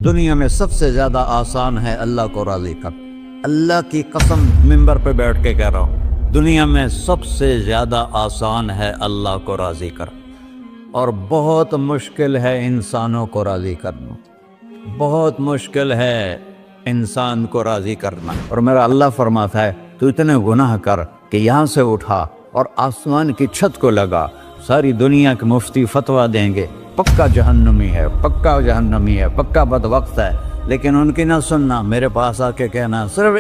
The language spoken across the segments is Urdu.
دنیا میں سب سے زیادہ آسان ہے اللہ کو راضی کر۔ اللہ کی قسم منبر پہ بیٹھ کے کہہ رہا ہوں، دنیا میں سب سے زیادہ آسان ہے اللہ کو راضی کر، اور بہت مشکل ہے انسانوں کو راضی کرنا، بہت مشکل ہے انسان کو راضی کرنا۔ اور میرا اللہ فرماتا ہے تو اتنے گناہ کر کہ یہاں سے اٹھا اور آسمان کی چھت کو لگا، ساری دنیا کے مفتی فتویٰ دیں گے پکا جہنمی ہے، پکا جہنمی ہے، پکا بدبخت ہے، لیکن ان کی نہ سننا، میرے پاس آ کے کہنا صرف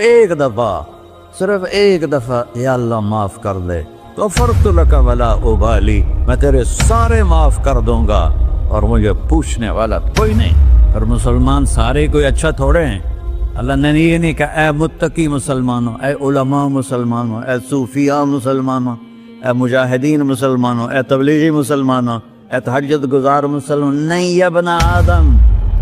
ایک دفعہ یا اللہ معاف کر دے، غفرت لک ولا ابالی، میں تیرے سارے معاف کر دوں گا اور مجھے پوچھنے والا کوئی نہیں۔ اور مسلمان سارے کوئی اچھا تھوڑے ہیں، اللہ نے یہ نہیں کہا اے متقی مسلمانوں، اے علماء مسلمانوں، اے صوفیاء مسلمانوں، اے مجاہدین مسلمانوں، اے تبلیغی مسلمانوں، اے تہجد گزار مسلمان، نہیں یا ابن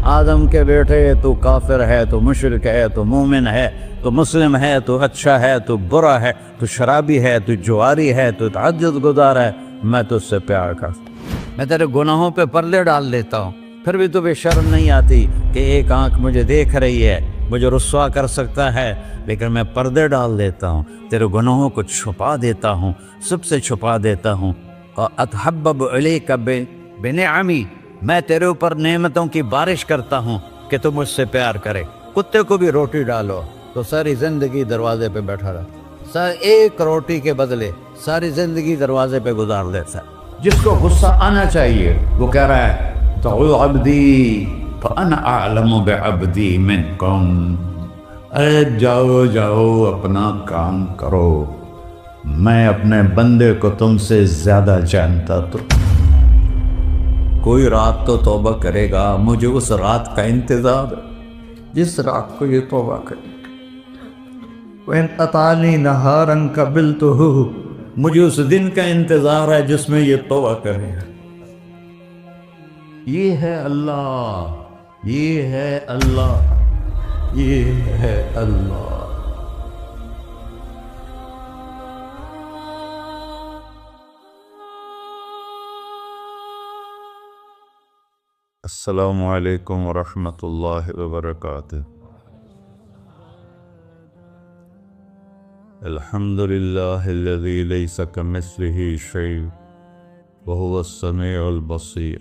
آدم کے بیٹے، تو کافر ہے، تو مشرک ہے، تو مومن ہے، تو مسلم ہے، تو اچھا ہے، تو برا ہے، تو شرابی ہے، تو جواری ہے، تو تہجد گزار ہے، میں تجھ سے پیار کرتا ہوں، میں تیرے گناہوں پہ پردے ڈال دیتا ہوں، پھر بھی تمہیں شرم نہیں آتی کہ ایک آنکھ مجھے دیکھ رہی ہے، مجھے رسوا کر سکتا ہے، لیکن میں پردے ڈال دیتا ہوں، تیرے گناہوں کو چھپا دیتا ہوں، سب سے چھپا دیتا ہوں۔ اتحبب علیک بنعمی، میں تیرے اوپر نعمتوں کی بارش کرتا ہوں کہ تم مجھ سے پیار کرے۔ کتے کو بھی روٹی ڈالو تو ساری زندگی دروازے پہ بیٹھا رہتا، ایک روٹی کے بدلے ساری زندگی دروازے پہ گزار دیتا ہے۔ جس کو غصہ آنا چاہیے وہ کہہ رہا ہے تو عبدی فانا اعلم بعبدی منکم، اے جاؤ اپنا کام کرو، میں اپنے بندے کو تم سے زیادہ جانتا۔ تو کوئی رات تو توبہ کرے گا، مجھے اس رات کا انتظار ہے جس رات کو یہ توبہ کرے گا۔ وَإِنْ أَطَعَنِي نَهَارًا قَبِلْتُهُ، مجھے اس دن کا انتظار ہے جس میں یہ توبہ کرے گا۔ یہ ہے اللہ، یہ ہے اللہ، یہ ہے اللہ۔ السلام علیکم ورحمۃ اللہ وبرکاتہ۔ الحمد للہ الذی لیس کمثلہ شیء وہو السمیع البصیر،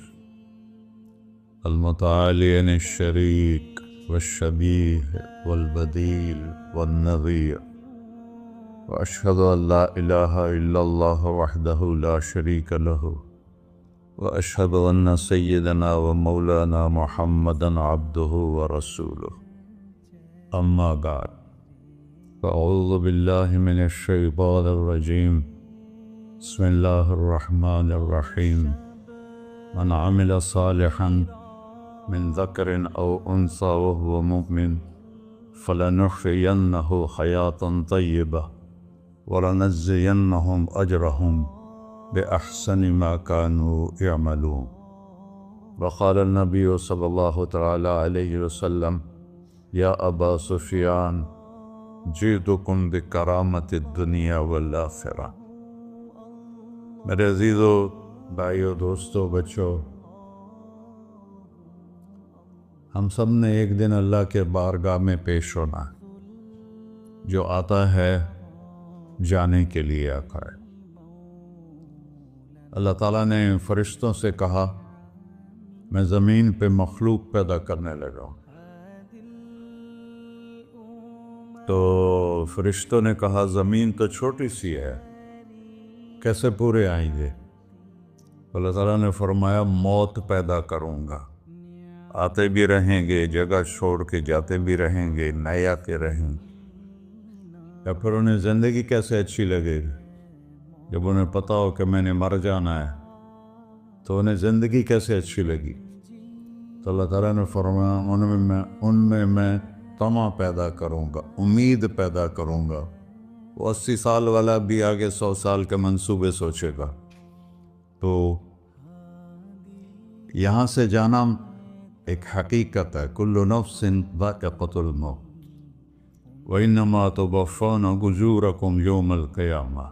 المتعالی عن الشریک والشبیہ والبدیل والنظیر، واشہد ان لا الہ الا اللہ وحدہ لا شریک لہ، واشہد ان سیدنا و مولانا محمدا عبدہ ورسولہ، اما بعد، فاعوذ باللہ من الشیطان الرجیم، بسم اللہ الرحمن الرحیم، من عمل صالحا من ذکر او انثی وهو مؤمن فلنحیینہ حیاة طیبہ ولنجزینہم اجرہم بأحسن ما كانوا يعملون۔ وقال النبی صلی اللہ تعالی علیہ وسلم یا ابا سفیان جئتکم بکرامت الدنیا والآخرہ۔ میرے عزیزو، بھائیو، دوستو، بچو، ہم سب نے ایک دن اللہ کے بارگاہ میں پیش ہونا ہے۔ جو آتا ہے جانے کے لیے آتا ہے۔ اللہ تعالیٰ نے فرشتوں سے کہا میں زمین پہ مخلوق پیدا کرنے لگا ہوں، تو فرشتوں نے کہا زمین تو چھوٹی سی ہے، کیسے پورے آئیں گے؟ اللہ تعالیٰ نے فرمایا موت پیدا کروں گا، آتے بھی رہیں گے، جگہ چھوڑ کے جاتے بھی رہیں گے، نئے آتے رہیں گے۔ یا پھر انہیں زندگی کیسے اچھی لگے گی؟ جب انہیں پتا ہو کہ میں نے مر جانا ہے تو انہیں زندگی کیسے اچھی لگی؟ تو اللہ تعالیٰ نے فرمایا ان میں میں طمع پیدا کروں گا، امید پیدا کروں گا۔ وہ 80 سال والا بھی آگے 100 سال کے منصوبے سوچے گا۔ تو یہاں سے جانا ایک حقیقت ہے، کل نفس ذائقۃ الموت وإنما توفون أجوركم يوم القيامة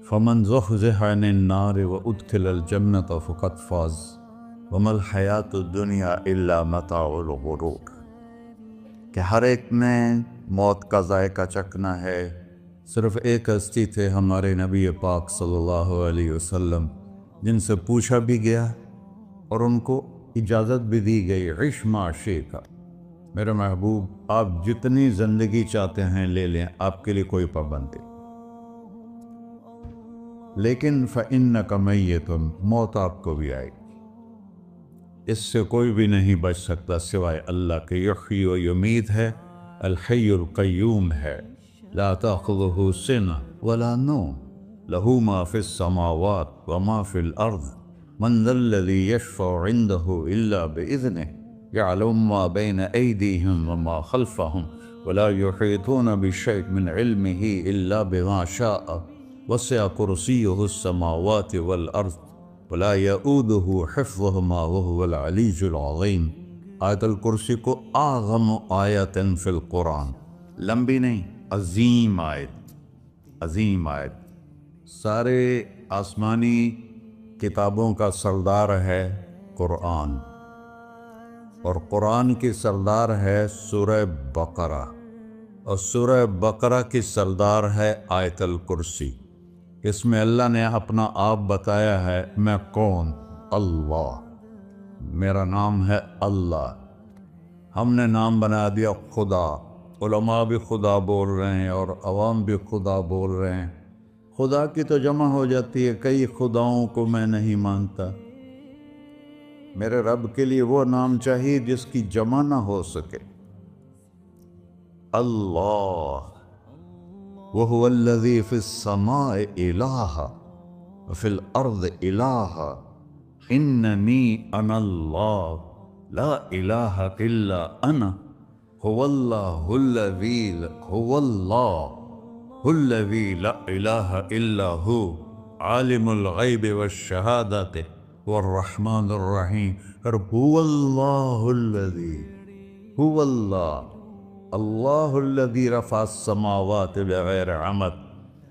فمن زحزح عن النار وأدخل الجنة فقد فاز وَمَا الْحَيَاةُ الدُّنْيَا إِلَّا مَتَاعُ الْغُرُورِ، کہ ہر ایک نے موت کا ذائقہ چکھنا ہے۔ صرف ایک ہستی تھے ہمارے نبی پاک صلی اللہ علیہ وسلم، جن سے پوچھا بھی گیا اور ان کو اجازت بھی دی گئی، عِش مَا شِئْتَ، میرے محبوب آپ جتنی زندگی چاہتے ہیں لے لیں، آپ کے لیے کوئی پابندی، لیکن فَإِنَّكَ مَيِّتٌ، موت آپ کو بھی آئے گی، اس سے کوئی بھی نہیں بچ سکتا سوائے اللہ کے۔ یحیی و یمیت ہے، الحی القیوم ہے، لا تأخذہ سنہ ولا نوم، لہ ما فی السماوات وما فی الارض، من ذا الذی یشفع عنده الا بإذنہ، يعلم ما بين أيديهم وما خلفهم ولا يحيطون بشيء من علمه إلا بما شاء، وسع كرسيه السماوات والأرض ولا يؤوده حفظهما وهو العلي العظيم۔ آیت الکرسی کو اعظم آیت فی القرآن، لمبی نہیں، عظیم آیت، عظیم آیت، سارے آسمانی کتابوں کا سردار ہے قرآن، اور قرآن کی سردار ہے سورہ بقرہ، اور سورہ بقرہ کی سردار ہے آیت الکرسی۔ اس میں اللہ نے اپنا آپ بتایا ہے، میں کون؟ اللہ، میرا نام ہے اللہ۔ ہم نے نام بنا دیا خدا، علماء بھی خدا بول رہے ہیں اور عوام بھی خدا بول رہے ہیں۔ خدا کی تو جمع ہو جاتی ہے، کئی خداؤں کو میں نہیں مانتا، میرے رب کے لیے وہ نام چاہیے جس کی جمع نہ ہو سکے۔ اللہ، وَهُوَ الَّذِي فِي السَّمَاءِ إِلَٰهٌ وَفِي الْأَرْضِ إِلَٰهٌ إِنَّنِي أَنَا اللَّهُ لَا إِلَٰهَ إِلَّا أَنَا هُوَ اللَّهُ الَّذِي لَا إِلَٰهَ إِلَّا هُوَ عَالِمُ الْغَيْبِ وَالشَّهَادَةِ والرحمن الرحیم۔ اور هو اللہ الذی، هو اللہ الذی رفع السماوات بغیر عمد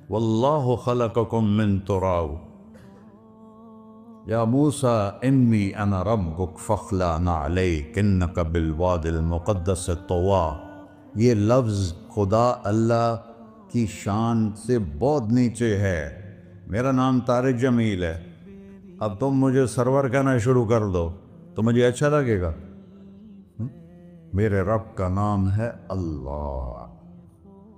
واللہ خلقکم من تراب، یا موسیٰ انی انا ربک فاخلع نعلیک انک بالوادی المقدس طویٰ۔ یہ لفظ خدا اللہ کی شان سے بہت نیچے ہے۔ میرا نام طارق جمیل ہے، اب تم مجھے سرور کہنا شروع کر دو تو مجھے اچھا لگے گا؟ میرے رب کا نام ہے اللہ،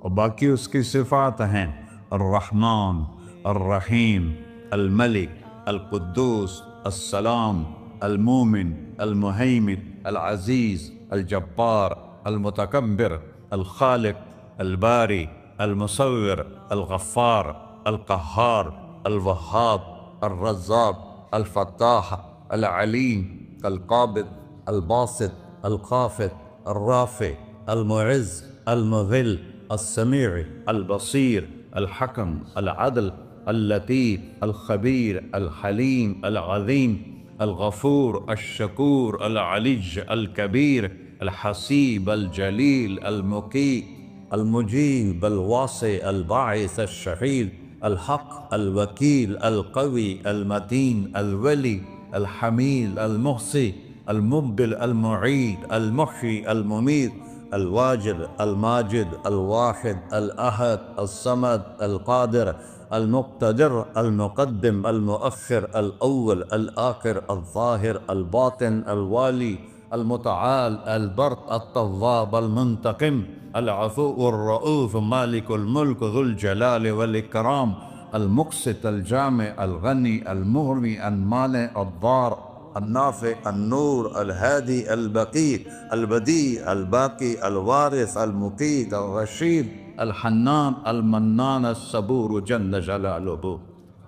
اور باقی اس کی صفات ہیں، الرحمن، الرحیم، الملک، القدوس، السلام، المومن، المہیمن، العزیز، الجبار، المتکبر، الخالق، الباری، المصور، الغفار، القہار، الوہاب، الرزاق، الفتاح، العلیم، القابض، الباسط، الخافض، الرافع، المعز، المذل، السمیع، البصیر، الحکم، العدل، اللطیف، الخبیر، الحلیم، العظیم، الغفور، الشکور، العلی، الکبیر، الحسیب، الجلیل، المقیت، المجیب، الواسع، الباعث، الشہید، الحق، الوکیل، القوی، المتین، الولی، الحمید، المحصی، المبدل، المعید، المحیی، الممیت، الواجد، الماجد، الواحد، الأحد، الصمد، القادر، المقتدر، المقدم، المؤخر، الأول، الآخر، الظاهر، الباطن، الوالي، المتعال، البر، التواب، المنتقم، العفو، الرؤوف، مالك الملك، ذو الجلال والإكرام، المقسط، الجامع، الغني، المغني، المانع، الضار، النافع، النور، الهادي، البقي، البديع، الباقي، الوارث، المقيت، الرشيد، الحنان، المنان، الصبور جل جلالہ۔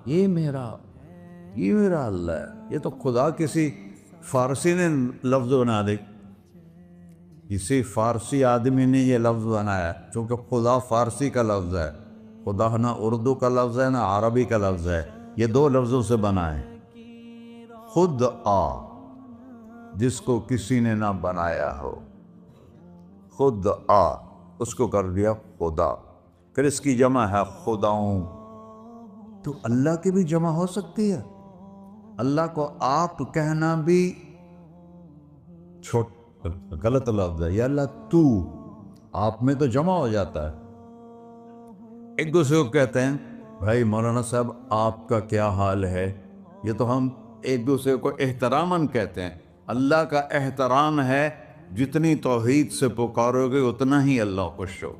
یہ میرا اللہ ہے۔ یہ تو خدا کسی فارسی نے لفظ بنا دے، کسی فارسی آدمی نے یہ لفظ بنایا، چونکہ خدا فارسی کا لفظ ہے، خدا نہ اردو کا لفظ ہے نہ عربی کا لفظ ہے، یہ دو لفظوں سے بنا ہے۔ خود آ، جس کو کسی نے نہ بنایا ہو، خود آ، اس کو کر دیا خدا، پھر اس کی جمع ہے خداؤں۔ تو اللہ کی بھی جمع ہو سکتی ہے؟ اللہ کو آپ کہنا بھی چھوٹ غلط لفظ ہے. یا اللہ تو، آپ میں تو جمع ہو جاتا ہے. ایک دوسرے کو کہتے ہیں بھائی مولانا صاحب آپ کا کیا حال ہے. یہ تو ہم ایک دوسرے کو احتراماً کہتے ہیں. اللہ کا احترام ہے جتنی توحید سے پکارو گے اتنا ہی اللہ خوش ہو.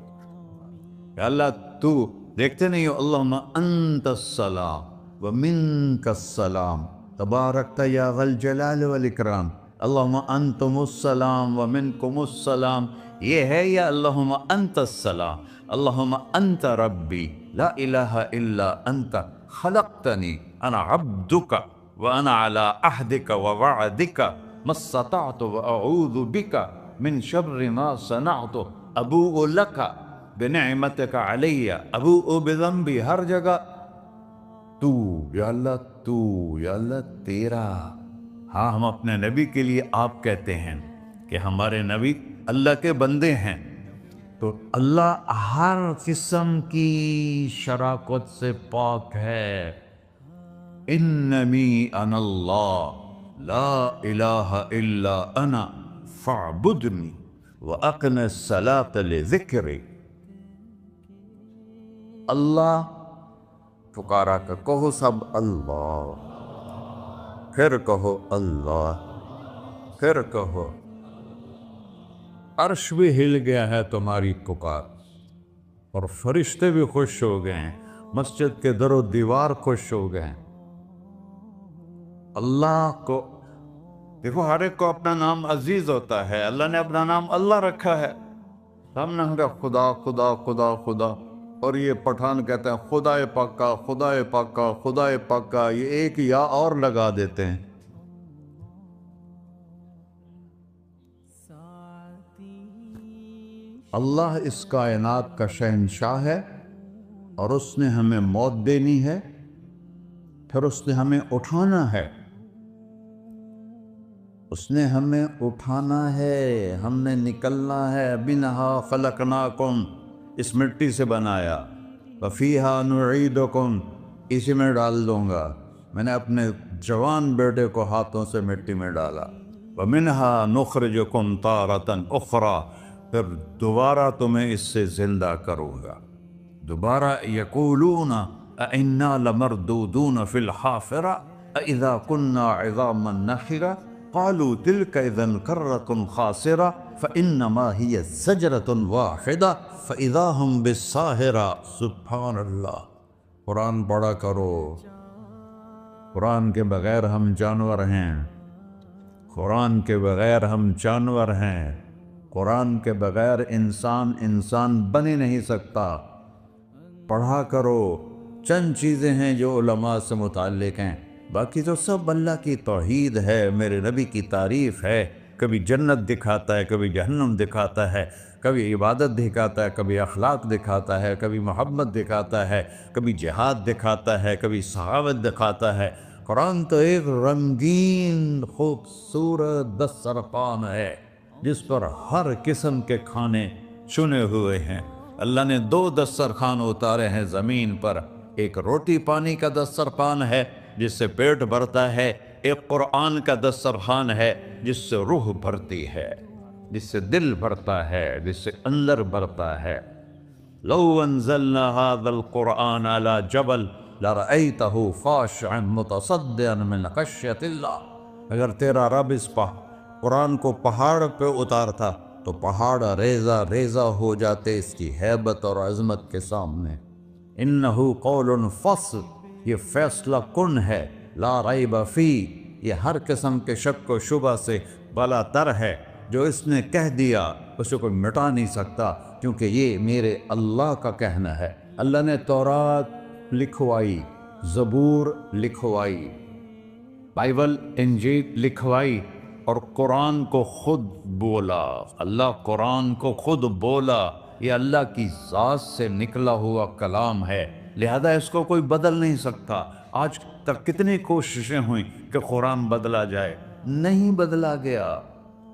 کہ اللہ تو، دیکھتے نہیں ہو اللہم انت السلام ومنک السلام تبارکت یا ذا الجلال والاکرام. اللہم انتم السلام ومنکم السلام یہ ہے، یا اللہم انت السلام اللہم انت ربی لا الہ الا انت خلقتنی انا عبدک وانا علی عہدک ووعدک ما استطعت واعوذ بک من شر ما صنعت ابوء لک بنعمتک علی ابوء بذنبی. ہر جگہ تو، یا اللہ تو، یا اللہ تیرا. ہاں ہم اپنے نبی کے لیے آپ کہتے ہیں کہ ہمارے نبی اللہ کے بندے ہیں. تو اللہ ہر قسم کی شراکت سے پاک ہے. اننی انا اللہ لا الہ الا انا فاعبدنی واقم الصلاۃ لذکری. اللہ پکارا کر کہو سب اللہ، پھر کہو اللہ، پھر کہو. عرش بھی ہل گیا ہے تمہاری پکار، اور فرشتے بھی خوش ہو گئے ہیں، مسجد کے در و دیوار خوش ہو گئے ہیں. اللہ کو دیکھو، ہر ایک کو اپنا نام عزیز ہوتا ہے. اللہ نے اپنا نام اللہ رکھا ہے. ہم نے کہا خدا خدا خدا خدا، اور یہ پٹھان کہتے ہیں خدا پاکا خدا پاکا خدا پاکا. یہ ایک یا اور لگا دیتے ہیں. اللہ اس کائنات کا شہنشاہ ہے، اور اس نے ہمیں موت دینی ہے، پھر اس نے ہمیں اٹھانا ہے. اس نے ہمیں اٹھانا ہے، ہم نے نکلنا ہے. منہا خلقناکم، اس مٹی سے بنایا. وفیہا نعیدکم، اسی میں ڈال دوں گا. میں نے اپنے جوان بیٹے کو ہاتھوں سے مٹی میں ڈالا. ومنہا نخرجکم تارۃ اخری، پھر دوبارہ تمہیں اس سے زندہ کروں گا. دوبارہ یقولون اَإِنَّا لَمَرْدُودُونَ فِي الْحَافِرَةِ أَإِذَا كُنَّا عِظَامًا نَخِرَةً قَالُوا تِلْكَ إِذًا كَرَّةٌ خَاسِرَةٌ فَإِنَّمَا هِيَ زَجْرَةٌ وَاحِدَةٌ فَإِذَا هُمْ بِالسَّاهِرَةِ. سبحان اللہ. قرآن پڑھا کرو. قرآن کے بغیر ہم جانور ہیں. قرآن کے بغیر ہم جانور ہیں. قرآن کے بغیر انسان بن ہی نہیں سکتا. پڑھا کرو. چند چیزیں ہیں جو علماء سے متعلق ہیں، باقی تو سب اللہ کی توحید ہے، میرے نبی کی تعریف ہے. کبھی جنت دکھاتا ہے، کبھی جہنم دکھاتا ہے، کبھی عبادت دکھاتا ہے، کبھی اخلاق دکھاتا ہے، کبھی محبت دکھاتا ہے، کبھی جہاد دکھاتا ہے، کبھی سخاوت دکھاتا ہے. قرآن تو ایک رنگین خوبصورت دسترخوان ہے جس پر ہر قسم کے کھانے چنے ہوئے ہیں. اللہ نے 2 دسترخوان اتارے ہیں زمین پر. ایک روٹی پانی کا دسترخوان ہے جس سے پیٹ بھرتا ہے، ایک قرآن کا دسترخوان ہے جس سے روح بھرتی ہے، جس سے دل بھرتا ہے، جس سے اندر بھرتا ہے. لو انزلنا هذا القرآن على جبل لرأيته خاشعا متصدعا من خشية الله. اگر تیرا رب اس قرآن کو پہاڑ پہ اتارتا تو پہاڑ ریزہ ریزہ ہو جاتے اس کی ہیبت اور عظمت کے سامنے. انہو قول فصل، یہ فیصلہ کن ہے. لا ریب فی، یہ ہر قسم کے شک و شبہ سے بلا تر ہے. جو اس نے کہہ دیا اسے کوئی مٹا نہیں سکتا، کیونکہ یہ میرے اللہ کا کہنا ہے. اللہ نے تورات لکھوائی، زبور لکھوائی، بائبل انجیل لکھوائی، اور قرآن کو خود بولا. اللہ قرآن کو خود بولا. یہ اللہ کی ذات سے نکلا ہوا کلام ہے، لہذا اس کو کوئی بدل نہیں سکتا. آج تک کتنی کوششیں ہوئیں کہ قرآن بدلا جائے، نہیں بدلا گیا.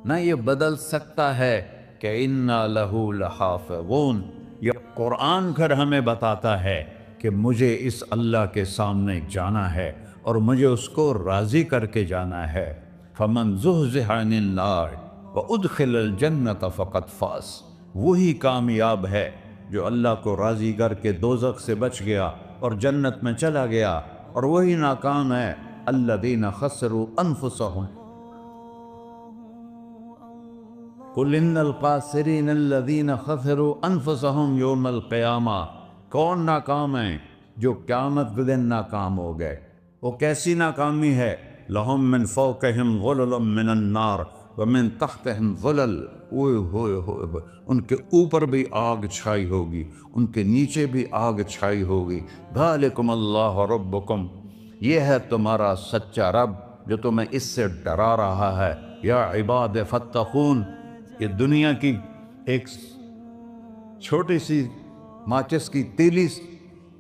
نہ یہ بدل سکتا ہے کہ اِنَّا لَهُ لَحَافِظُونَ. یہ قرآن گھر ہمیں بتاتا ہے کہ مجھے اس اللہ کے سامنے جانا ہے، اور مجھے اس کو راضی کر کے جانا ہے۔ فمن زحزح عن النار وادخل الجنۃ فقد فاز، وہی کامیاب ہے جو اللہ کو راضی کر کے دوزخ سے بچ گیا اور جنت میں چلا گیا، اور وہی ناکام ہے الذین خسروا انفسهم قل ان الخاسرین الذین خسروا انفسهم یوم القیامہ۔ کون ناکام ہیں؟ جو قیامت کے دن ناکام ہو گئے۔ وہ کیسی ناکامی ہے؟ لہم من فوقہم غلل من النار ومن تحتہم ظلل، اوئے ہوئے ہوئے، ان کے اوپر بھی آگ چھائی ہوگی، ان کے نیچے بھی آگ چھائی ہوگی۔ ذالکم اللہ ربکم، یہ ہے تمہارا سچا رب جو تمہیں اس سے ڈرا رہا ہے۔ یا عباد فاتقون، یہ دنیا کی ایک چھوٹی سی ماچس کی تیلی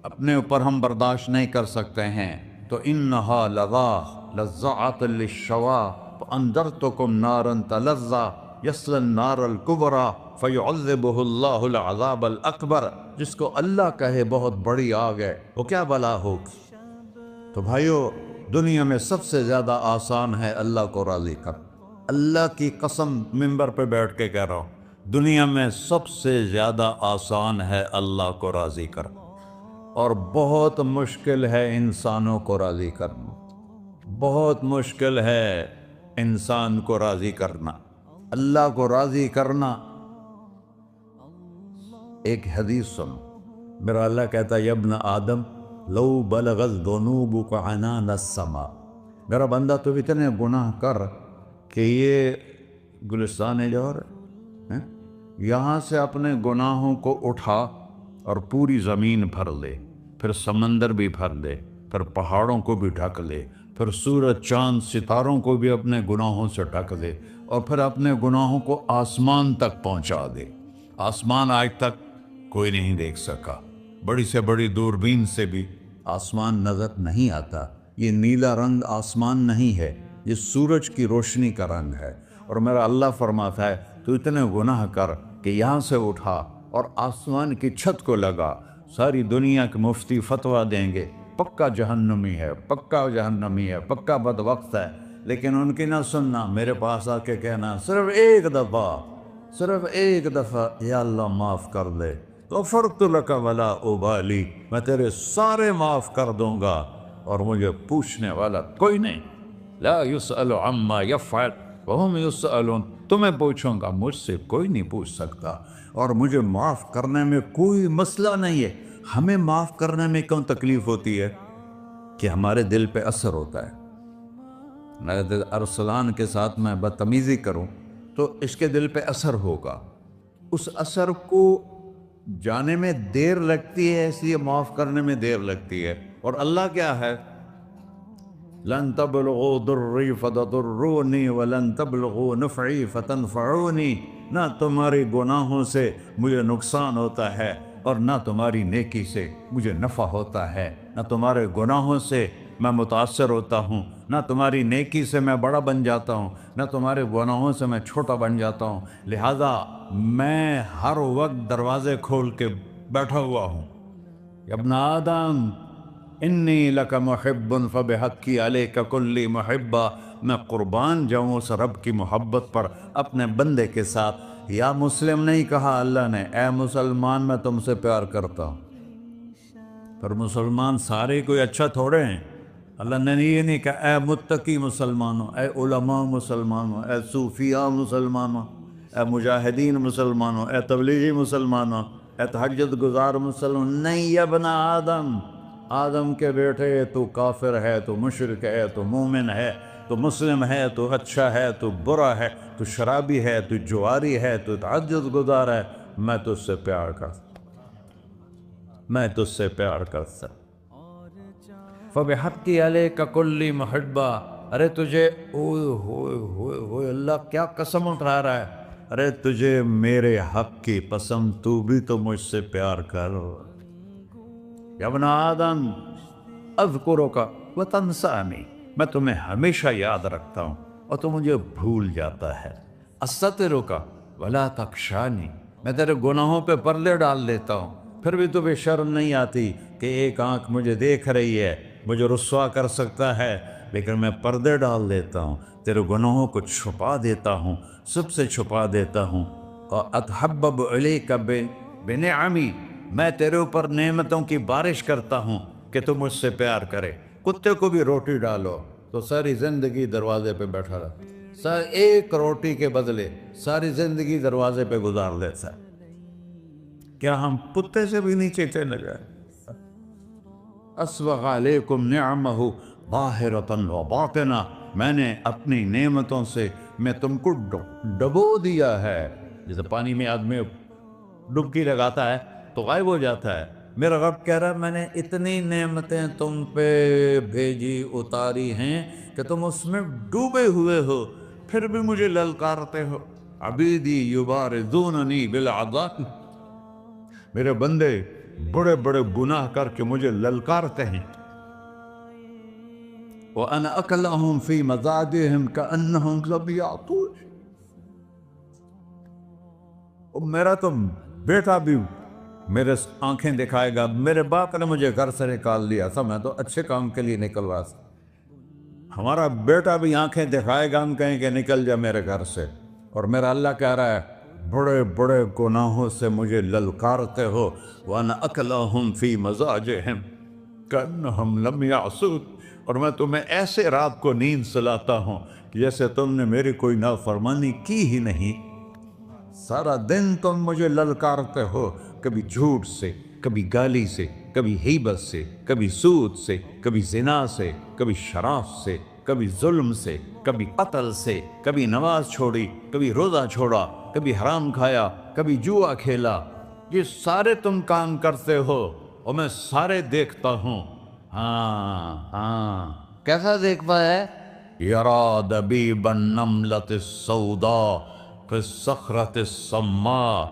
اپنے اوپر ہم برداشت نہیں کر سکتے ہیں، تو انہا لظا لزعۃ للشوا فانذرتکم نارا تلظی یصلی النار الکبری فیعذبہ اللہ العذاب الاکبر۔ جس کو اللہ کہے بہت بڑی آگ ہے، وہ کیا بلا ہوگی؟ تو بھائیو، دنیا میں سب سے زیادہ آسان ہے اللہ کو راضی کر۔ اللہ کی قسم منبر پہ بیٹھ کے کہہ رہا ہوں، دنیا میں سب سے زیادہ آسان ہے اللہ کو راضی کر، اور بہت مشکل ہے انسانوں کو راضی کرنا، بہت مشکل ہے انسان کو راضی کرنا۔ اللہ کو راضی کرنا، ایک حدیث سنو، میرا اللہ کہتا ہے یا ابن آدم لو بلغت ذنوبک عنان السماء، میرا بندہ تو اتنے گناہ کر کہ یہ گلستان جوہر ہے، یہاں سے اپنے گناہوں کو اٹھا اور پوری زمین بھر لے، پھر سمندر بھی بھر لے، پھر پہاڑوں کو بھی ڈھک لے، پھر سورج چاند ستاروں کو بھی اپنے گناہوں سے ڈھک دے، اور پھر اپنے گناہوں کو آسمان تک پہنچا دے۔ آسمان آج تک کوئی نہیں دیکھ سکا، بڑی سے بڑی دوربین سے بھی آسمان نظر نہیں آتا۔ یہ نیلا رنگ آسمان نہیں ہے، یہ سورج کی روشنی کا رنگ ہے۔ اور میرا اللہ فرماتا ہے تو اتنے گناہ کر کہ یہاں سے اٹھا اور آسمان کی چھت کو لگا، ساری دنیا کے مفتی فتویٰ دیں گے پکا جہنمی ہے، پکا جہنمی ہے، پکا بدبخت ہے، لیکن ان کی نہ سننا، میرے پاس آ کے کہنا صرف ایک دفعہ یا اللہ معاف کر دے، غفرت لک ولا ابالی، میں تیرے سارے معاف کر دوں گا اور مجھے پوچھنے والا کوئی نہیں۔ لا یسأل عما یفعل وہم یسألون، تمہیں پوچھوں گا، مجھ سے کوئی نہیں پوچھ سکتا، اور مجھے معاف کرنے میں کوئی مسئلہ نہیں ہے۔ ہمیں معاف کرنے میں کیوں تکلیف ہوتی ہے؟ کہ ہمارے دل پہ اثر ہوتا ہے۔ میں ارسلان کے ساتھ میں بدتمیزی کروں تو اس کے دل پہ اثر ہوگا، اس اثر کو جانے میں دیر لگتی ہے، اس لیے معاف کرنے میں دیر لگتی ہے۔ اور اللہ کیا ہے؟ لن تبلغوا ضری فتضرونی ولن تبلغوا نفعی فتنفعونی، نہ تمہاری گناہوں سے مجھے نقصان ہوتا ہے اور نہ تمہاری نیکی سے مجھے نفع ہوتا ہے، نہ تمہارے گناہوں سے میں متاثر ہوتا ہوں، نہ تمہاری نیکی سے میں بڑا بن جاتا ہوں، نہ تمہارے گناہوں سے میں چھوٹا بن جاتا ہوں، لہذا میں ہر وقت دروازے کھول کے بیٹھا ہوا ہوں۔ یا ابن آدم انی لک محب فبحقی علیک کلی محبہ، میں قربان جاؤں اس رب کی محبت پر اپنے بندے کے ساتھ۔ یا مسلم نہیں کہا اللہ نے، اے مسلمان میں تم سے پیار کرتا ہوں۔ پر مسلمان سارے کوئی اچھا تھوڑے ہیں، اللہ نے یہ نہیں کہا اے متقی مسلمانوں، اے علماء مسلمانوں، اے صوفیاء مسلمانوں، اے مجاہدین مسلمانوں، اے تبلیغی مسلمانوں، اے تہجد گزار مسلمان، نہیں یا ابن آدم، آدم کے بیٹے، تو کافر ہے، تو مشرک ہے، تو مومن ہے، تو مسلم ہے، تو اچھا ہے، تو برا ہے، تو شرابی ہے، تو جواری ہے، تو تہجد گزار ہے، میں تجھ سے پیار کرتا، میں تجھ سے پیار کرتا۔ فبحقی علیک کلی محبہ، ارے تجھے اوئے ہوئے ہوئے ہوئے، اللہ کیا قسم اٹھا رہا ہے، ارے تجھے میرے حق کی قسم، تو بھی تو مجھ سے پیار کر۔ یا ابن آدم اذکرک وتنسانی، میں تمہیں ہمیشہ یاد رکھتا ہوں اور تو مجھے بھول جاتا ہے۔ استترک ولا تخشانی، میں تیرے گناہوں پہ پردے ڈال دیتا ہوں، پھر بھی تمہیں شرم نہیں آتی کہ ایک آنکھ مجھے دیکھ رہی ہے مجھے رسوا کر سکتا ہے، لیکن میں پردے ڈال دیتا ہوں، تیرے گناہوں کو چھپا دیتا ہوں، سب سے چھپا دیتا ہوں۔ اور اتحبب علیک بنعمی، میں تیرے اوپر نعمتوں کی بارش کرتا ہوں کہ تم مجھ سے پیار کرے۔ کتے کو بھی روٹی ڈالو تو ساری زندگی دروازے پہ بیٹھا رہا، ایک روٹی کے بدلے ساری زندگی دروازے پہ گزار دیتا ہے۔ کیا ہم کتے سے بھی نیچے چلے گئے؟ اسبغ علیکم نعمہ ظاہرۃ و باطنہ، میں نے اپنی نعمتوں سے میں تم کو ڈبو دیا ہے۔ جیسے پانی میں آدمی ڈبکی لگاتا ہے تو غائب ہو جاتا ہے، میرا رب کہہ رہا ہے میں نے اتنی نعمتیں تم پہ بھیجی اتاری ہیں کہ تم اس میں ڈوبے ہوئے ہو، پھر بھی مجھے للکارتے ہو۔ عبیدی یبارزوننی بالعذاب، میرے بندے بڑے بڑے گناہ کر کے مجھے للکارتے ہیں۔ وَأَنَا أَكْلَهُمْ فِي مَزَاجِهِمْ كَأَنَّهُمْ لَمْ يَعْطُونِ، میرا تو بیٹا بھی میرے آنکھیں دکھائے گا، میرے باپ نے مجھے گھر سے نکال دیا تھا، میں تو اچھے کام کے لیے نکل رہا تھا، ہمارا بیٹا بھی آنکھیں دکھائے گا، ہم کہیں کہ نکل جا میرے گھر سے، اور میرا اللہ کہہ رہا ہے بڑے بڑے گناہوں سے مجھے للکارتے ہو۔ وَأَنَا أَكْلَهُمْ فِي مَزَاجِهِمْ كَأَنَّهُمْ لَمْ يَعْصُونِ، اور میں تمہیں ایسے رات کو نیند سلاتا ہوں کہ جیسے تم نے میری کوئی نافرمانی کی ہی نہیں۔ سارا دن تم مجھے للکارتے ہو، کبھی جھوٹ سے، کبھی گالی سے، کبھی غیبت سے، کبھی سود سے، کبھی زنا سے، کبھی شراب سے، کبھی ظلم سے، کبھی قتل سے، کبھی نماز چھوڑی، کبھی روزہ چھوڑا، کبھی حرام کھایا، کبھی جوا کھیلا۔ یہ سارے تم کام کرتے ہو اور میں سارے دیکھتا ہوں۔ ہاں کیسا دیکھتا ہے؟ یرا دبیب النملۃ السوداء فی الصخرۃ الصماء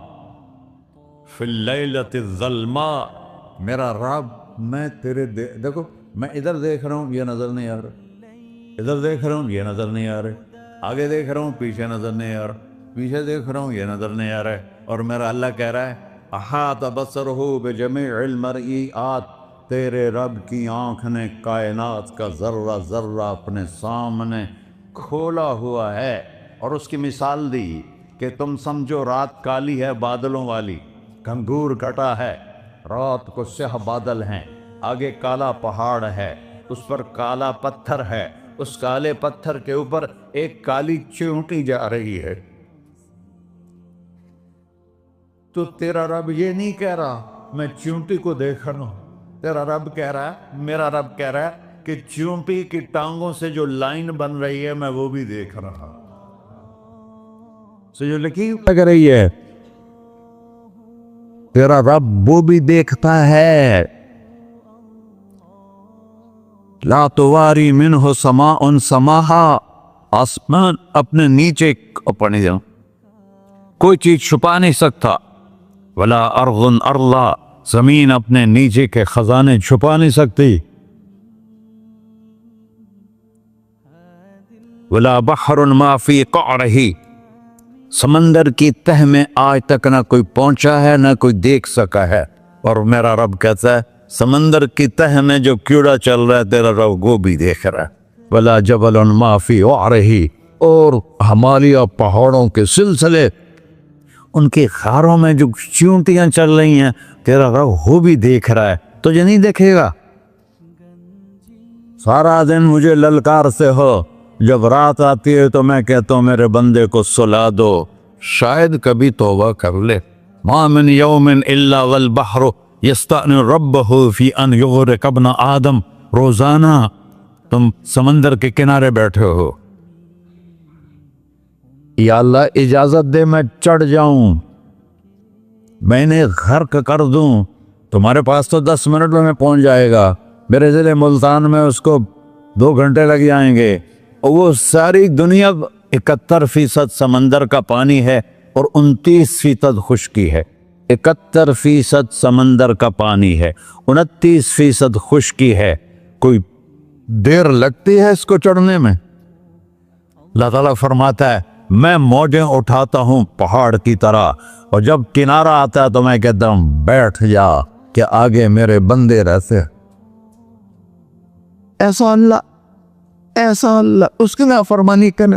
فی اللیلۃ الظلماء، میرا رب میں تیرے دیکھو میں ادھر دیکھ رہا ہوں یہ نظر نہیں آ رہا، ادھر دیکھ رہا ہوں یہ نظر نہیں آ رہا، آگے دیکھ رہا ہوں پیچھے نظر نہیں آ رہا، پیچھے دیکھ رہا ہوں یہ نظر نہیں آ رہا ہے، اور میرا اللہ کہہ رہا ہے احاط بصرہ بجمیع المرئیات، تیرے رب کی آنکھ نے کائنات کا ذرہ ذرہ اپنے سامنے کھولا ہوا ہے۔ اور اس کی مثال دی کہ تم سمجھو رات کالی ہے بادلوں والی، گھنگور گھٹا ہے، رات کو سیاہ بادل ہیں، آگے کالا پہاڑ ہے، اس پر کالا پتھر ہے، اس کالے پتھر کے اوپر ایک کالی چیونٹی جا رہی ہے۔ تو تیرا رب یہ نہیں کہہ رہا میں چیونٹی کو دیکھ رہا ہوں، تیرا رب کہہ رہا ہے، میرا رب کہہ رہا ہے کہ چیونٹی کی ٹانگوں سے جو لائن بن رہی ہے میں وہ بھی دیکھ رہا ہوں، جو لکیر لگ رہی ہے تیرا رب وہ بھی دیکھتا ہے۔ لا تواری منہ سماء سماہا، آسمان اپنے نیچے اپنے کوئی چیز چھپا نہیں سکتا، ولا ارض ارضا، زمین اپنے نیچے کے خزانے چھپا نہیں سکتی، ولا بحر ما فی قعرہ، سمندر کی تہ میں آج تک نہ کوئی پہنچا ہے نہ کوئی دیکھ سکا ہے، اور میرا رب کہتا ہے سمندر کی تہ میں جو کیڑا چل رہا ہے تیرا رب وہ بھی دیکھ رہا ہے، ولا جبل ما فی وعرہ، اور ہمالیہ پہاڑوں کے سلسلے ان کی خاروں میں جو چیونٹیاں چل رہی ہیں تیرا رب وہ بھی دیکھ رہا ہے، تجھے نہیں دیکھے گا؟ سارا دن مجھے للکار سے ہو، جب رات آتی ہے تو میں کہتا ہوں میرے بندے کو سلا دو، شاید کبھی توبہ کر لے۔ ما من یوم الا والبحر یستأذن ربہ فی ان یغرق ابن آدم، روزانہ تم سمندر کے کنارے بیٹھے ہو، یا اللہ اجازت دے میں چڑھ جاؤں، میں نے غرق کر دوں، تمہارے پاس تو 10 منٹ میں پہنچ جائے گا، میرے ضلع ملتان میں اس کو 2 گھنٹے لگ جائیں گے، اور وہ ساری دنیا 71% سمندر کا پانی ہے اور 29% خشکی ہے، 71% سمندر کا پانی ہے، 29% خشکی ہے، کوئی دیر لگتی ہے اس کو چڑھنے میں؟ اللہ تعالیٰ فرماتا ہے میں موجیں اٹھاتا ہوں پہاڑ کی طرح، اور جب کنارہ آتا ہے تو میں کہتا ہوں بیٹھ جا کہ آگے میرے بندے رہتے۔ ایسا اللہ اس کی نافرمانی کرے.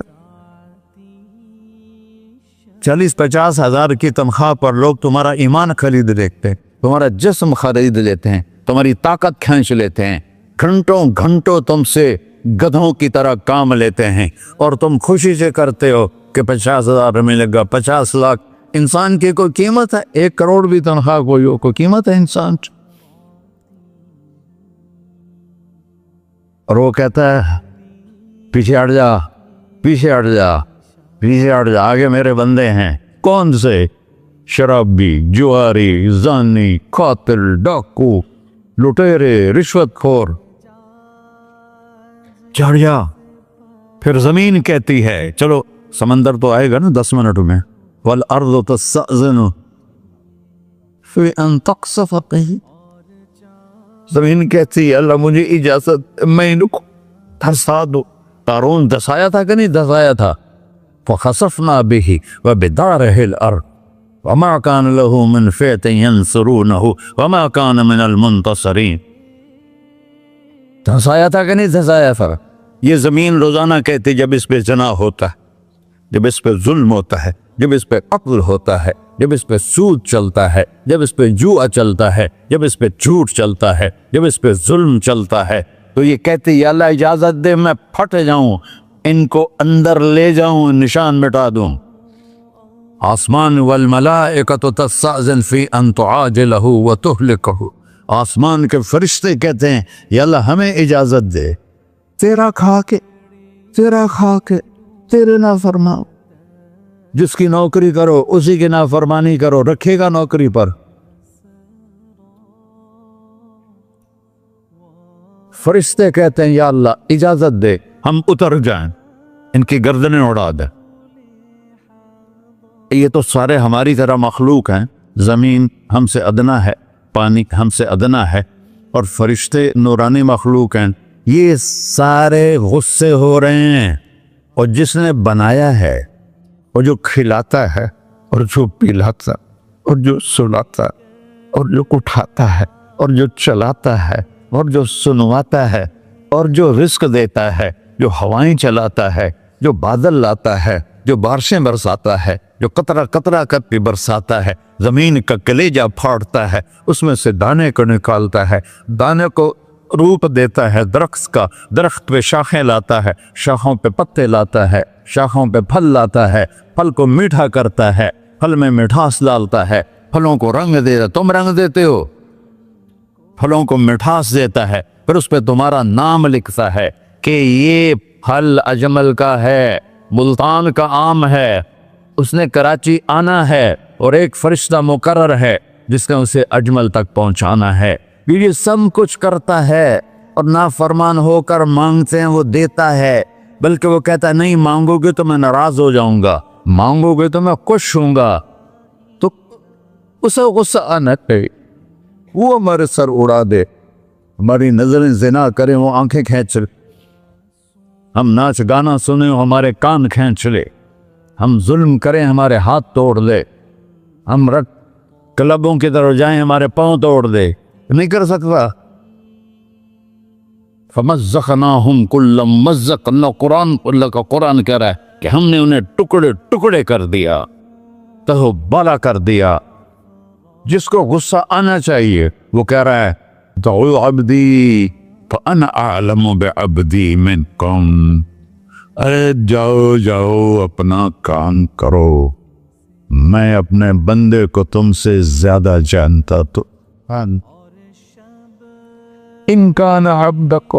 40-50 ہزار کی تنخواہ پر لوگ تمہارا ایمان خرید لیتے ہیں, تمہارا جسم خرید لیتے ہیں, تمہاری طاقت کھینچ لیتے ہیں, گھنٹوں تم سے گدھوں کی طرح کام لیتے ہیں, اور تم خوشی سے کرتے ہو کہ 50,000 ملے گا, 50 لاکھ. انسان کی کوئی قیمت ہے؟ 1 کروڑ بھی تنخواہ کوئی قیمت ہے انسان؟ اور وہ کہتا ہے پیچھے ہٹ جا, آگے میرے بندے ہیں. کون سے؟ شرابی, جواری, زانی, قاتل, ڈاکو, لٹیرے, رشوت خور. چڑھ جا. پھر زمین کہتی ہے چلو سمندر تو آئے گا نا 10 منٹ میں. والارض تستأذن فی ان تقصف قیل. زمین کہتی ہے اللہ مجھے اجازت, میں ان کو دھسا دو. قارون دھسایا تھا کہ نہیں دھسایا تھا؟ فخسفنا به وبداره الارض وما كان له من فئة ينصرونه وما كان من المنتصرين. دھسایا تھا کہ نہیں دھسایا تھا؟ یہ زمین روزانہ کہتی جب اس پہ زنا ہوتا ہے, جب اس پہ ظلم ہوتا ہے, جب اس پہ قتل ہوتا ہے, جب اس پہ سود چلتا ہے, جب اس پہ جوا چلتا ہے, جب اس پہ جھوٹ چلتا ہے, جب اس پہ ظلم چلتا ہے, تو یہ کہتی یا اللہ اجازت دے میں پھٹ جاؤں, ان کو اندر لے جاؤں, نشان مٹا دوں. آسمان والملائکۃ تستأذن فی ان تعاجلہ وتہلکہ. آسمان کے فرشتے کہتے ہیں یا اللہ ہمیں اجازت دے, تیرا کھا کے تیرے نافرماؤ. جس کی نوکری کرو اسی کی نافرمانی کرو, رکھے گا نوکری پر. فرشتے کہتے ہیں یا اللہ اجازت دے ہم اتر جائیں, ان کی گردنیں اڑا دیں. یہ تو سارے ہماری طرح مخلوق ہیں. زمین ہم سے ادنا ہے, پانی ہم سے ادنا ہے, اور فرشتے نورانی مخلوق ہیں. یہ سارے غصے ہو رہے ہیں, اور جس نے بنایا ہے, اور جو کھلاتا ہے, اور جو پلاتا, اور جو سلاتا, اور جو اٹھاتا ہے, اور جو چلاتا ہے, اور جو سنواتا ہے, اور جو رزق دیتا ہے, جو ہوائیں چلاتا ہے, جو بادل لاتا ہے, جو بارشیں برساتا ہے, جو قطرہ قطرہ کر کے برساتا ہے, زمین کا کلیجہ پھاڑتا ہے, اس میں سے دانے کو نکالتا ہے, دانے کو روپ دیتا ہے درخت کا, درخت پہ شاخیں لاتا ہے, شاخوں پہ پتے لاتا ہے, شاخوں پہ پھل لاتا ہے, پھل کو میٹھا کرتا ہے, پھل میں مٹھاس ڈالتا ہے, پھلوں کو رنگ دیتا. تم رنگ دیتے ہو, پھلوں کو مٹھاس دیتا ہے, پھر اس پہ تمہارا نام لکھتا ہے کہ یہ پھل اجمل کا ہے, ملتان کا آم ہے, اس نے کراچی آنا ہے, اور ایک فرشتہ مقرر ہے جس نے اسے اجمل تک پہنچانا ہے. یہ سب کچھ کرتا ہے, اور نافرمان ہو کر مانگتے ہیں وہ دیتا ہے, بلکہ وہ کہتا ہے نہیں مانگو گے تو میں ناراض ہو جاؤں گا, مانگو گے تو میں خوش ہوں گا. تو اسے غصہ آنا چاہیے, وہ ہمارے سر اڑا دے, ہماری نظریں زنا کریں وہ آنکھیں کھینچ لے, ہم ناچ گانا سنیں ہمارے کان کھینچ لے, ہم ظلم کریں ہمارے ہاتھ توڑ دے, ہم رٹ کلبوں کی طرف جائیں ہمارے پاؤں توڑ دے. نہیں کر سکتا. فَمَزَّقْنَاهُمْ كُلَّ مُمَزَّقٍ. اللہ کا قرآن کہہ رہا ہے کہ ہم نے انہیں ٹکڑے ٹکڑے کر دیا, تہو بالا کر دیا. جس کو غصہ آنا چاہیے وہ کہہ رہا ہے دعوا عبدی فانا اعلم بعبدی منکم. ارے جاؤ اپنا کام کرو, میں اپنے بندے کو تم سے زیادہ جانتا. تو ان کان عبدک,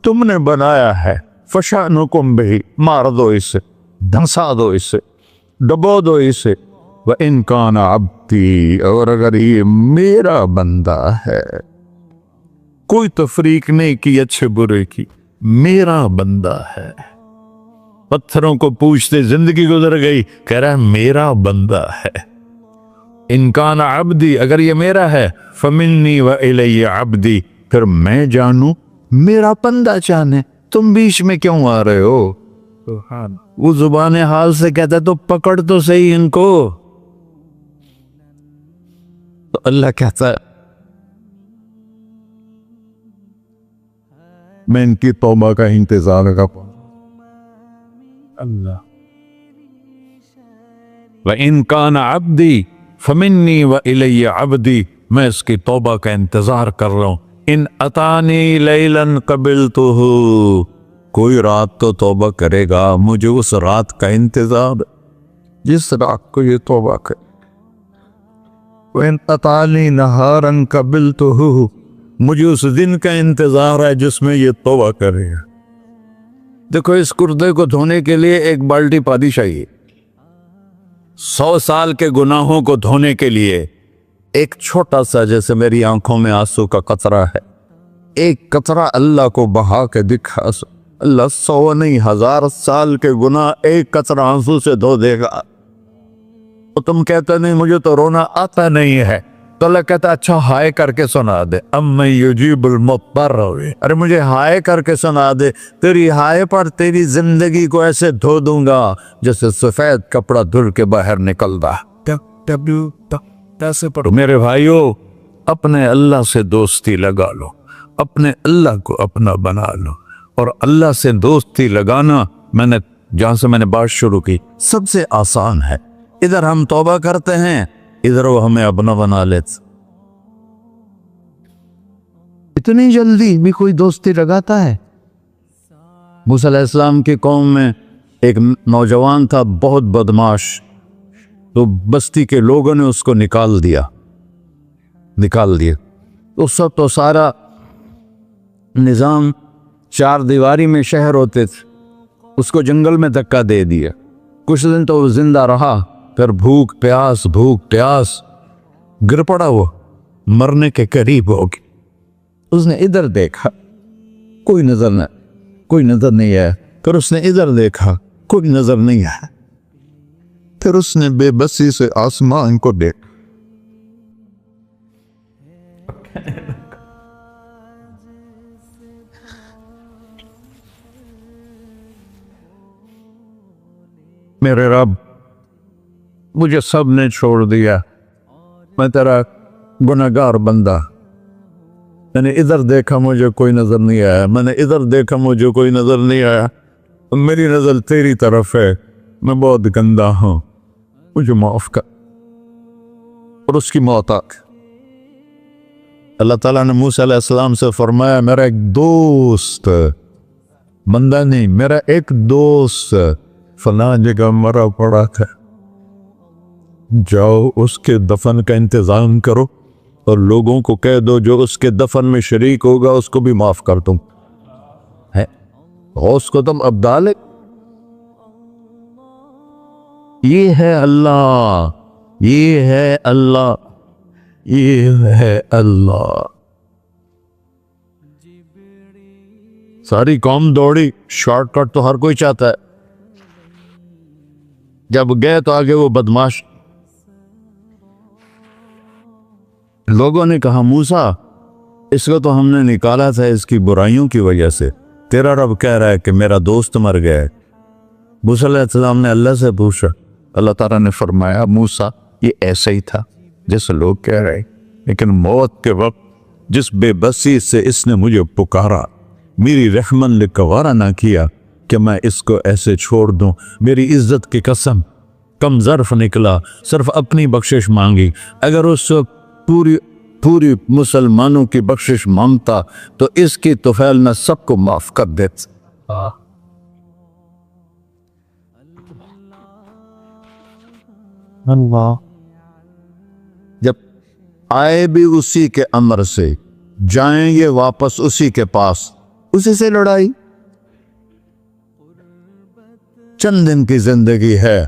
تم نے بنایا ہے, فشانکم بہ, مار دو اسے, دھنسا دو اسے, ڈبو دو اسے. وَإِن كَانَ عَبْدِي, اور اگر یہ میرا بندہ ہے, کوئی تفریق نہیں کی اچھے برے کی, میرا بندہ ہے. پتھروں کو پوچھتے زندگی گزر گئی, کہہ رہا ہے میرا بندہ ہے. ان کان عبدی, اگر یہ میرا ہے, فمنی والی عبدی, پھر میں جانوں میرا بندہ جانے, تم بیچ میں کیوں آ رہے ہو؟ وہ زبان حال سے کہتا ہے تو پکڑ تو صحیح ان کو. تو اللہ کہتا ہے میں ان کی توبہ کا انتظار کروں. اللہ وَإِن كَانَ عَبْدِي فَمِنِّي وَإِلَيَّ عَبْدِي، میں اس کی توبہ کا انتظار کر رہا ہوں. ان اتانی لیلاً قبلتہ، کوئی رات تو توبہ کرے گا، مجھے اس رات کا انتظار جس رات کو یہ توبہ کرے. وَإِنْ أَطَالِي نَهَارًا قَبِلْتُهُ، مجھے اس دن کا انتظار ہے جس میں یہ توبہ کرے گا. دیکھو اس کردے کو دھونے کے لیے ایک بالٹی پانی چاہیے. 100 سال کے گناہوں کو دھونے کے لیے ایک چھوٹا سا، جیسے میری آنکھوں میں آنسو کا قطرہ ہے، ایک قطرہ اللہ کو بہا کے دکھا. اللہ 100 نہیں 1000 سال کے گناہ ایک قطرہ آنسو سے دھو دے گا. تو تم کہتے نہیں مجھے تو رونا آتا نہیں ہے، تو اللہ کہتا اچھا ہائے کر کے سنا دے. اَمَّن يُجِيبُ الْمُضْطَرَّ، ارے مجھے ہائے کر کے سنا دے. تیری ہائے پر تیری زندگی کو ایسے دھو دوں گا جیسے سفید کپڑا دھل کے باہر نکلتا. میرے بھائیو، اپنے اللہ سے دوستی لگا لو، اپنے اللہ کو اپنا بنا لو. اور اللہ سے دوستی لگانا، جہاں سے میں نے بات شروع کی، سب سے آسان ہے. ادھر ہم توبہ کرتے ہیں، ادھر وہ ہمیں اپنا بنا لیتے. اتنی جلدی بھی کوئی دوستی لگاتا ہے؟ موسیٰ علیہ السلام کی قوم میں ایک نوجوان تھا بہت بدماش، تو بستی کے لوگوں نے اس کو نکال دیا. اس وقت تو سارا نظام 4 دیواری میں شہر ہوتے تھے، اس کو جنگل میں دھکا دے دیا. کچھ دن تو وہ زندہ رہا، پھر بھوک پیاس گر پڑا، وہ مرنے کے قریب ہو گیا. اس نے ادھر دیکھا، کوئی نظر نہیں آیا. پھر اس نے ادھر دیکھا، کوئی نظر نہیں آیا. پھر اس نے بے بسی سے آسمان کو دیکھا. میرے رب، مجھے سب نے چھوڑ دیا، میں تیرا گناہگار بندہ. میں نے ادھر دیکھا مجھے کوئی نظر نہیں آیا، میں نے ادھر دیکھا مجھے کوئی نظر نہیں آیا. میری نظر تیری طرف ہے، میں بہت گندا ہوں، مجھے معاف کر. اور اس کی موت آ گئی. اللہ تعالیٰ نے موسیٰ علیہ السلام سے فرمایا میرا ایک دوست، بندہ نہیں، میرا ایک دوست فلاں جگہ مرا پڑا تھا، جاؤ اس کے دفن کا انتظام کرو اور لوگوں کو کہہ دو جو اس کے دفن میں شریک ہوگا اس کو بھی معاف کر دوں. غوث کو تم ابدال. یہ ہے اللہ، یہ ہے اللہ، یہ ہے اللہ. ساری قوم دوڑی، شارٹ کٹ تو ہر کوئی چاہتا ہے. جب گئے تو آگے وہ بدماش. لوگوں نے کہا موسیٰ اس کو تو ہم نے نکالا تھا اس کی برائیوں کی وجہ سے، تیرا رب کہہ رہا ہے کہ میرا دوست مر گیا ہے. موسیٰ علیہ السلام نے اللہ سے پوچھا، اللہ تعالیٰ نے فرمایا موسیٰ یہ ایسا ہی تھا جیسے لوگ کہہ رہے، لیکن موت کے وقت جس بے بسی سے اس نے مجھے پکارا، میری رحمن نے گوارا نہ کیا کہ میں اس کو ایسے چھوڑ دوں. میری عزت کی قسم کم ظرف نکلا، صرف اپنی بخشش مانگی. اگر اس پوری مسلمانوں کی بخشش مانگتا تو اس کی طفیل میں سب کو معاف کر دیتا. اللہ جب آئے بھی اسی کے امر سے، جائیں گے واپس اسی کے پاس، اسی سے لڑائی. چند دن کی زندگی ہے،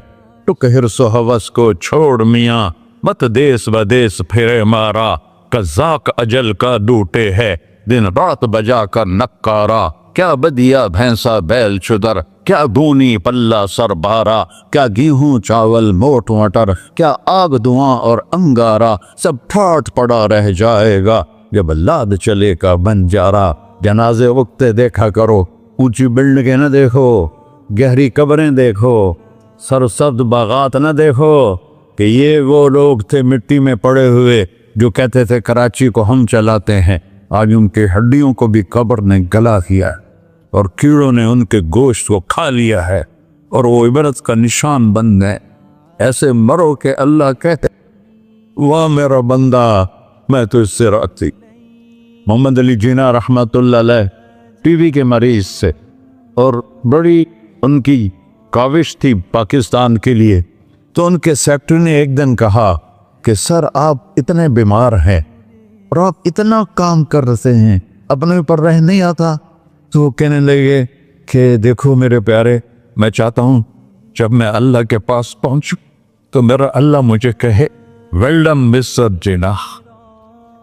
ٹک حرص و ہوس کو چھوڑ میاں، مت دیس بدیس پھرے مارا. قزاق اجل کا ڈوٹے ہے، دن رات بجا کر نکارا. کیا بدیا بھینسا بیل چدر، کیا گونی پلہ سر بارا. کیا گیہوں چاول موٹ مٹر، کیا آگ دھواں اور انگارا. سب ٹھاٹ پڑا رہ جائے گا جب لاد چلے کا بنجارا. جنازے اگتے دیکھا کرو، اونچی بلڈنگیں نہ دیکھو، گہری قبریں دیکھو، سرسبز باغات نہ دیکھو کہ یہ وہ لوگ تھے مٹی میں پڑے ہوئے جو کہتے تھے کراچی کو ہم چلاتے ہیں. آج ان کے ہڈیوں کو بھی قبر نے گلا دیا ہے اور کیڑوں نے ان کے گوشت کو کھا لیا ہے اور وہ عبرت کا نشان بن گئے۔ ایسے مرو کہ اللہ کہتے واہ میرا بندہ میں تو اس سے راضی۔ محمد علی جناح رحمۃ اللہ علیہ ٹی وی کے مریض سے، اور بڑی ان کی کاوش تھی پاکستان کے لیے، تو ان کے سیکٹری نے ایک دن کہا کہ سر آپ اتنے بیمار ہیں اور آپ اتنا کام کر رہے ہیں، اپنے اوپر رہ نہیں آتا؟ تو وہ کہنے لگے کہ دیکھو میرے پیارے، میں چاہتا ہوں جب میں اللہ کے پاس پہنچوں تو میرا اللہ مجھے کہے ویل ڈن مسٹر جناح،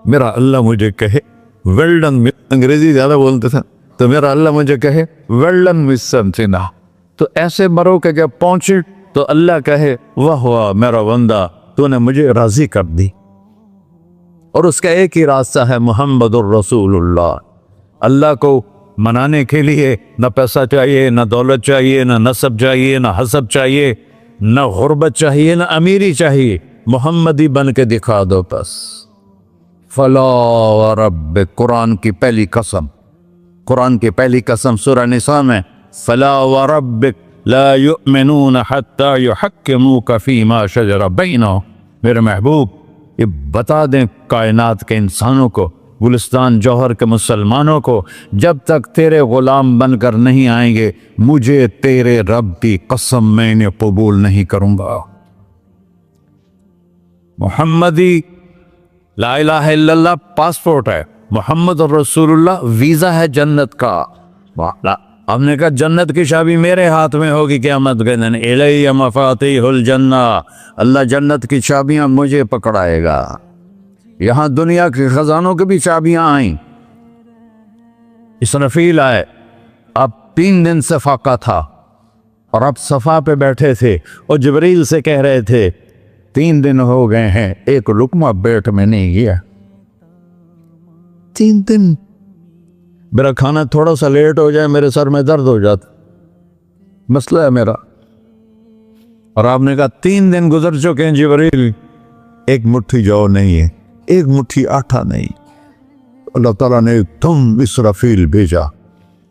میرا اللہ مجھے کہے ویل ڈن، انگریزی زیادہ بولتے تھے، تو میرا اللہ مجھے کہے ویل ڈن مسٹر جناح۔ تو ایسے مرو کہ جب پہنچے تو اللہ کہے واہ واہ میرا بندہ تو نے مجھے راضی کر دی۔ اور اس کا ایک ہی راستہ ہے محمد الرسول اللہ۔ اللہ کو منانے کے لیے نہ پیسہ چاہیے، نہ دولت چاہیے، نہ نسب چاہیے، نہ حسب چاہیے، نہ غربت چاہیے، نہ امیری چاہیے، محمدی بن کے دکھا دو بس۔ فلا وربک، قرآن کی پہلی قسم، قرآن کی پہلی قسم سورہ نساء میں، فلا وربک لا یؤمنون حتی یحکموک فیما شجر بینہم، میرے محبوب یہ بتا دیں کائنات کے انسانوں کو، گلستان جوہر کے مسلمانوں کو، جب تک تیرے غلام بن کر نہیں آئیں گے مجھے تیرے رب کی قسم میں انہیں قبول نہیں کروں گا۔ محمدی لا الہ الا اللہ پاسپورٹ ہے، محمد رسول اللہ ویزا ہے جنت کا۔ ہم نے کہا جنت کی چابی میرے ہاتھ میں ہوگی قیامت کے دن، الی مفاتیح الجنہ، اللہ جنت کی چابیاں مجھے پکڑائے گا۔ یہاں دنیا کے خزانوں کی بھی چابیاں آئیں۔ اسرافیل آئے، اب 3 دن سے فاقہ تھا اور اب صفا پہ بیٹھے تھے اور جبریل سے کہہ رہے تھے 3 دن ہو گئے ہیں ایک لقمہ پیٹ میں نہیں گیا، 3 دن میرا کھانا تھوڑا سا لیٹ ہو جائے میرے سر میں درد ہو جاتا، مسئلہ ہے میرا۔ اور آپ نے کہا 3 دن گزر چکے ہیں جبریل، ایک مٹھی جو نہیں ہے، ایک مٹھی آٹا نہیں۔ اللہ تعالیٰ نے تم اسرافیل بھیجا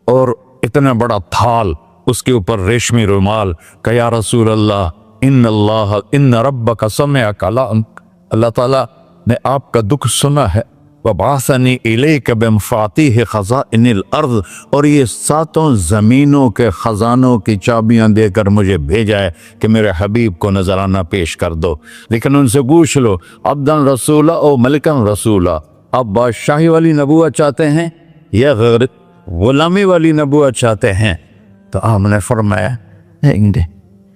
اور اتنا بڑا تھال، اس کے اوپر ریشمی رومال، کہ یا رسول اللہ ان ربک سمع کلامک، اللہ تعالیٰ نے آپ کا دکھ سنا ہے، وَبَعَثَنِي إِلَيْكَ بِمَفَاتِيحِ خَزَائِنِ الْأَرْضِ، اور یہ 7 زمینوں کے خزانوں کی چابیاں دے کر مجھے بھیجا ہے کہ میرے حبیب کو نذرانہ پیش کر دو۔ لیکن ان سے پوچھ لو عبدًا رسولہ او ملکن رسولہ، آپ بادشاہی والی نبوت چاہتے ہیں یا غیر غلامی والی نبوت چاہتے ہیں؟ تو آپ نے فرمایا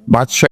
بادشاہ